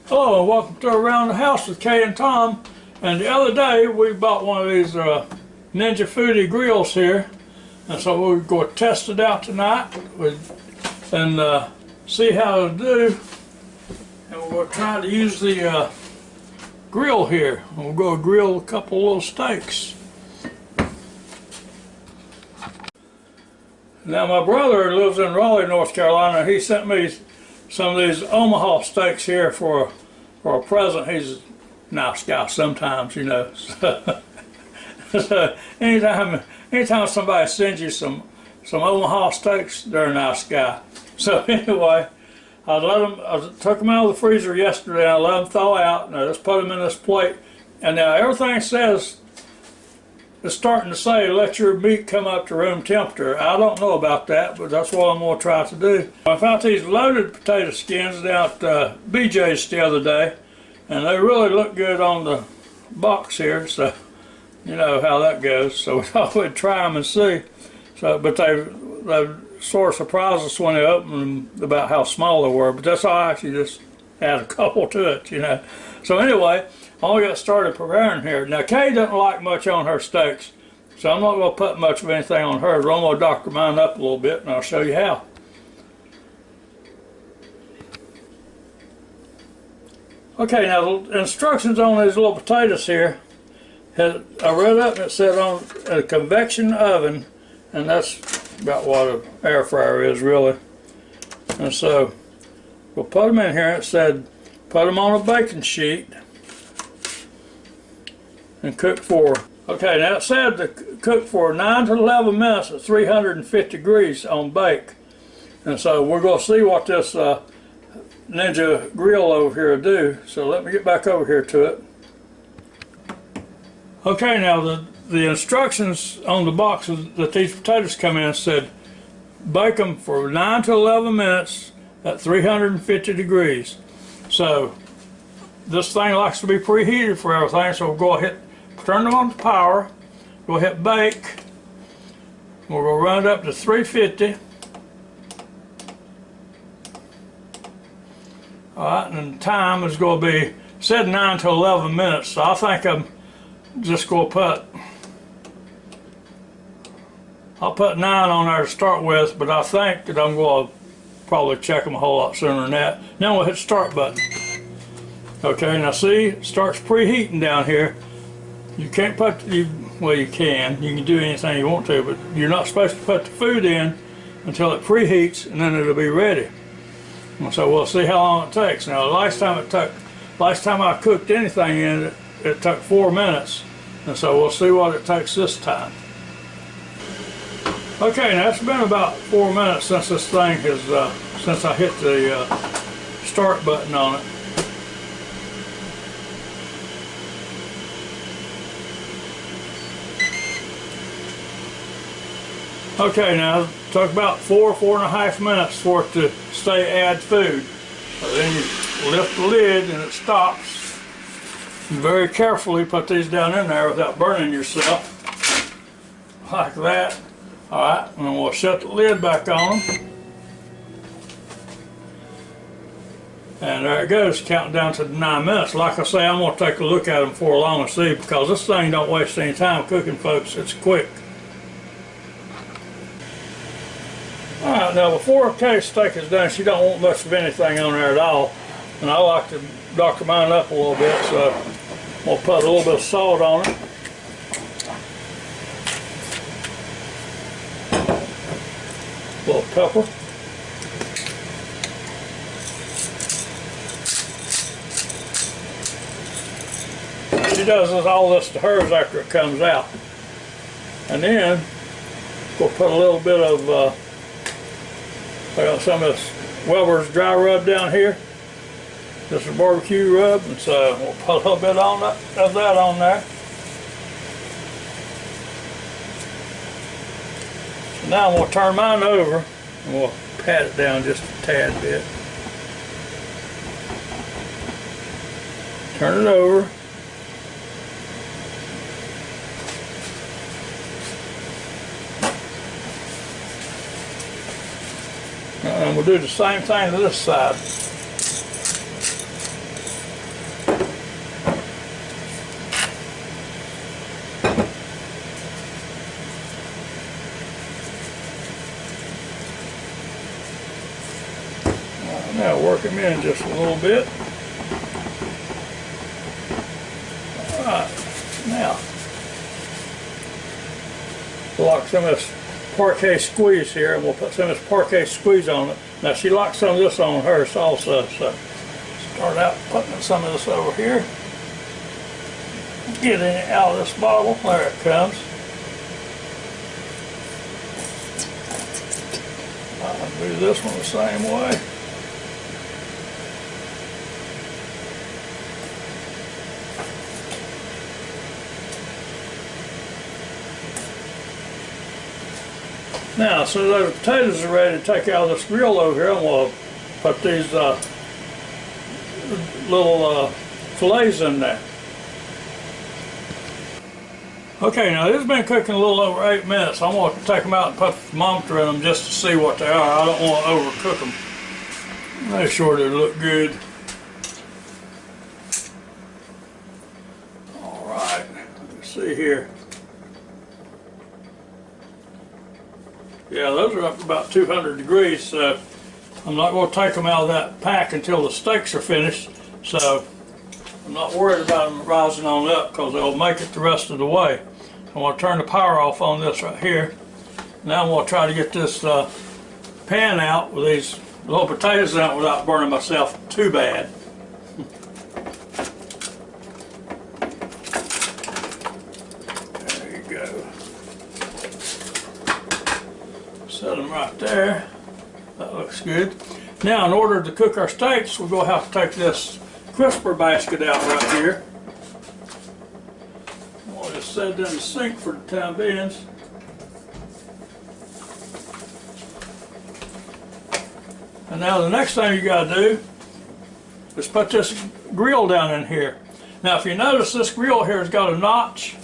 Hello and welcome to Around the House with Kay and Tom. And the other day we bought one of these Ninja FOODi grills here, and so we're going to test it out tonight and see how it'll do. And we're going to try to use the grill here. We're going to grill a couple little steaks. Now my brother lives in Raleigh, North Carolina. He sent me some of these Omaha steaks here for a present. He's a nice guy sometimes, you know. So anytime somebody sends you some Omaha steaks, they're a nice guy. So anyway, I took them out of the freezer yesterday and I let them thaw out, and I just put them in this plate. And now everything says, it's starting to say, let your meat come up to room temperature. I don't know about that, but that's what I'm going to try to do. I found these loaded potato skins down at BJ's the other day, and they really look good on the box here, so you know how that goes. So we thought we'd try them and see. So, but they sort of surprised us when they opened them about how small they were, but that's all. I actually just add a couple to it, you know. So anyway, I only got started preparing here. Now Kay doesn't like much on her steaks, so I'm not going to put much of anything on hers. I'm going to doctor mine up a little bit and I'll show you how. Okay, now the instructions on these little potatoes here, I read up and it said on a convection oven, and that's about what an air fryer is really. And so we'll put them in here. It said put them on a baking sheet and cook for, okay, now it said to cook for 9 to 11 minutes at 350 degrees on bake. And so we're going to see what this Ninja grill over here will do. So let me get back over here to it. Okay, now the instructions on the box that these potatoes come in said bake them for 9 to 11 minutes at 350 degrees. So this thing likes to be preheated for everything, so we'll go ahead, turn them on to power, go ahead bake. We're going to run it up to 350. Alright, and the time is going to be, said 9 to 11 minutes, so I think I'm just going to I'll put 9 on there to start with, but I think that I'm going to probably check them a whole lot sooner than that. Now we'll hit the start button. Okay, now see, it starts preheating down here. You can't put, well you can do anything you want to, but you're not supposed to put the food in until it preheats, and then it'll be ready. And so we'll see how long it takes. Now last time I cooked anything in it, it took 4 minutes, and so we'll see what it takes this time. Okay, now it's been about 4 minutes since this thing has, since I hit the start button on it. Okay, now it took about 4.5 minutes for it to say add food. So then you lift the lid and it stops. And very carefully put these down in there without burning yourself. Like that. Alright, and then we'll shut the lid back on. And there it goes, counting down to 9 minutes. Like I say, I'm going to take a look at them before long and see, because this thing don't waste any time cooking, folks. It's quick. Alright, now before Kay's steak is done, she don't want much of anything on there at all. And I like to doctor mine up a little bit, so we'll put a little bit of salt on it. A little pepper. She does all this to hers after it comes out. And then we'll put a little bit of I got some of this Weber's dry rub down here. This is barbecue rub, and so we'll put a little bit of that on there. So now I'm going to turn mine over and we'll pat it down just a tad bit. Turn it over. And we'll do the same thing to this side. Now work them in just a little bit. Alright, now lock some of this parquet squeeze here, and we'll put some of this parquet squeeze on it. Now she locked some of this on hers also, so start out putting some of this over here. Get it out of this bottle. There it comes. I'll do this one the same way. Now, so the potatoes are ready to take out of this grill over here, and we'll put these little fillets in there. Okay, now this has been cooking a little over 8 minutes. I'm going to take them out and put the thermometer in them just to see what they are. I don't want to overcook them. Make sure they look good. All right, let's see here. Yeah, those are up to about 200 degrees, so I'm not going to take them out of that pack until the steaks are finished. So I'm not worried about them rising on up because they'll make it the rest of the way. I'm going to turn the power off on this right here. Now I'm going to try to get this pan out with these little potatoes in it without burning myself too bad. There you go. Set them right there. That looks good. Now in order to cook our steaks, we're going to have to take this crisper basket out right here. I'll just set it in the sink for the time being. And now the next thing you got to do is put this grill down in here. Now if you notice, this grill here has got a notch,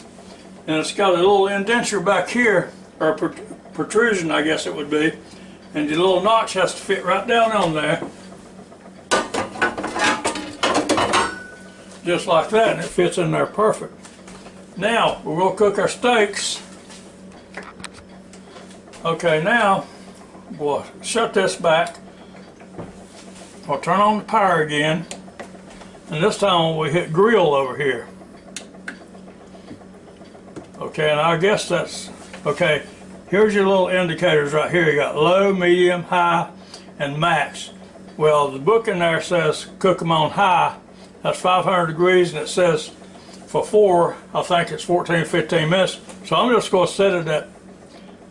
and it's got a little indenture back here, or protrusion I guess it would be, and the little notch has to fit right down on there. Just like that, and it fits in there perfect. Now, we're going to cook our steaks. Okay, now, we'll shut this back. We'll turn on the power again. And this time we hit grill over here. Okay, and I guess that's, okay, here's your little indicators right here. You got low, medium, high, and max. Well, the book in there says cook them on high. That's 500 degrees, and it says for 4, I think it's 14, 15 minutes. So I'm just going to set it at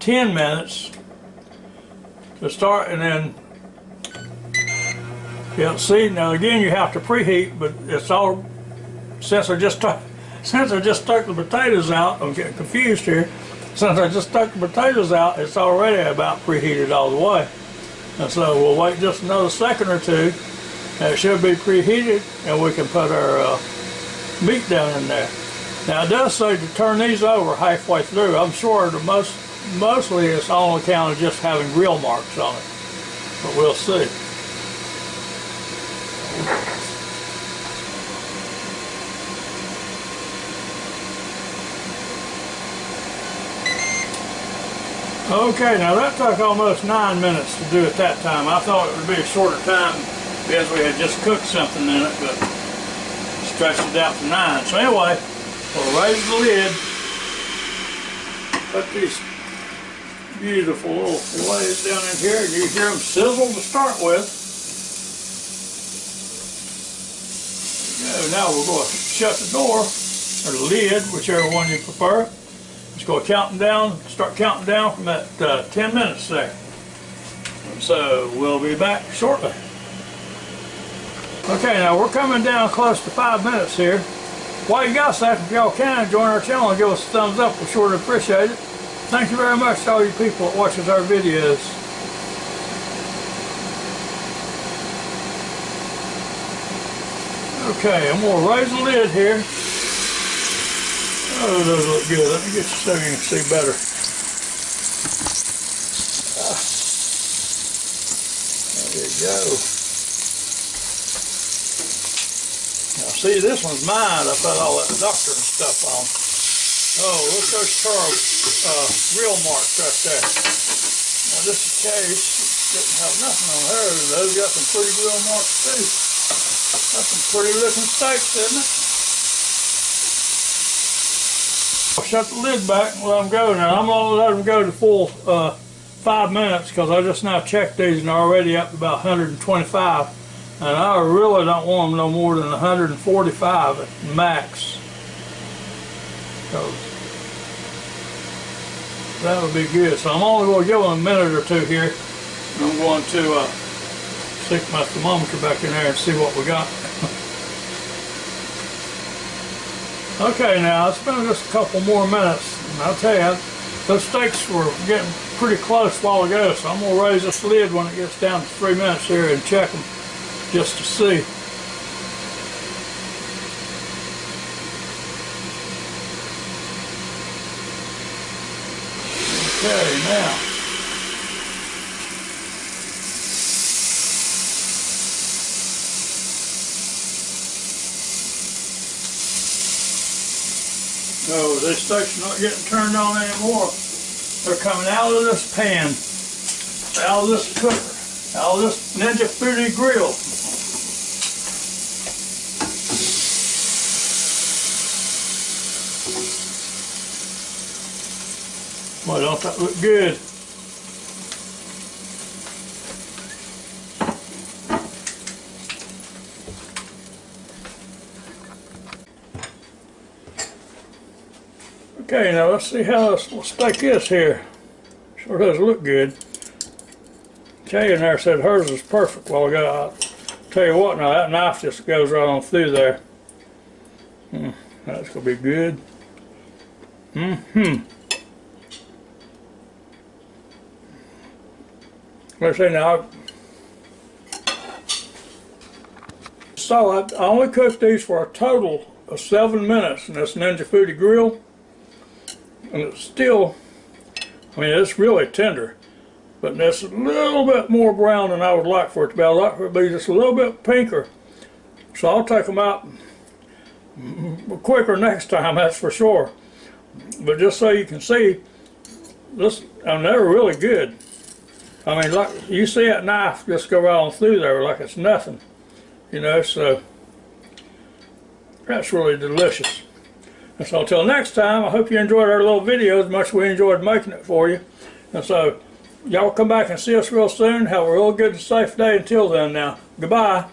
10 minutes to start, and then, yeah, see, now again you have to preheat, but it's all, since I just stuck the potatoes out, I'm getting confused here. Since I just stuck the potatoes out, it's already about preheated all the way. And so we'll wait just another second or two. And it should be preheated, and we can put our meat down in there. Now it does say to turn these over halfway through. I'm sure the mostly it's on account of just having grill marks on it, but we'll see. Okay, now that took almost 9 minutes to do at that time. I thought it would be a shorter time because we had just cooked something in it, but stretched it out to 9. So anyway, we'll raise the lid, put these beautiful little fillets down in here, and you hear them sizzle to start with. Now we're going to shut the door, or the lid, whichever one you prefer. Just go counting down, start counting down from that 10 minutes there. So we'll be back shortly. Okay, now we're coming down close to 5 minutes here. While you got that, if y'all can, join our channel and give us a thumbs up. We sure appreciate it. Thank you very much to all you people that watches our videos. Okay, I'm going to raise the lid here. Oh, those look good. Let me get you so you can see better. There you go. Now see, this one's mine. I put all that doctor and stuff on. Oh, look at those grill marks right there. Now just in case, didn't have nothing on hers. Those got some pretty grill marks too. That's some pretty looking steaks, isn't it? I'll shut the lid back and let them go now. I'm gonna let them go the full 5 minutes because I just now checked these and they're already up to about 125. And I really don't want them no more than 145 at max. So that would be good. So I'm only going to give them a minute or two here. I'm going to stick my thermometer back in there and see what we got. Okay, now it's been just a couple more minutes. And I'll tell you, those steaks were getting pretty close a while ago, so I'm going to raise this lid when it gets down to 3 minutes here and check them just to see. Okay, now. No, these steaks are not getting turned on anymore. They're coming out of this pan, out of this cooker, out of this Ninja FOODi grill. Boy, don't that look good? Okay, now let's see how this steak is here. Sure does look good. Jay in there said hers is perfect while ago. I'll tell you what now, that knife just goes right on through there. That's going to be good. Let's see now. So I only cooked these for a total of 7 minutes in this Ninja FOODi grill. And it's still, I mean, it's really tender, but it's a little bit more brown than I would like for it to be. I'd like for it to be just a little bit pinker. So I'll take them out quicker next time, that's for sure. But just so you can see, this, I mean, they're really good. I mean, like you see that knife just go right on through there like it's nothing, you know. So that's really delicious. And so until next time, I hope you enjoyed our little video as much as we enjoyed making it for you. And so y'all come back and see us real soon. Have a real good and safe day until then now. Goodbye.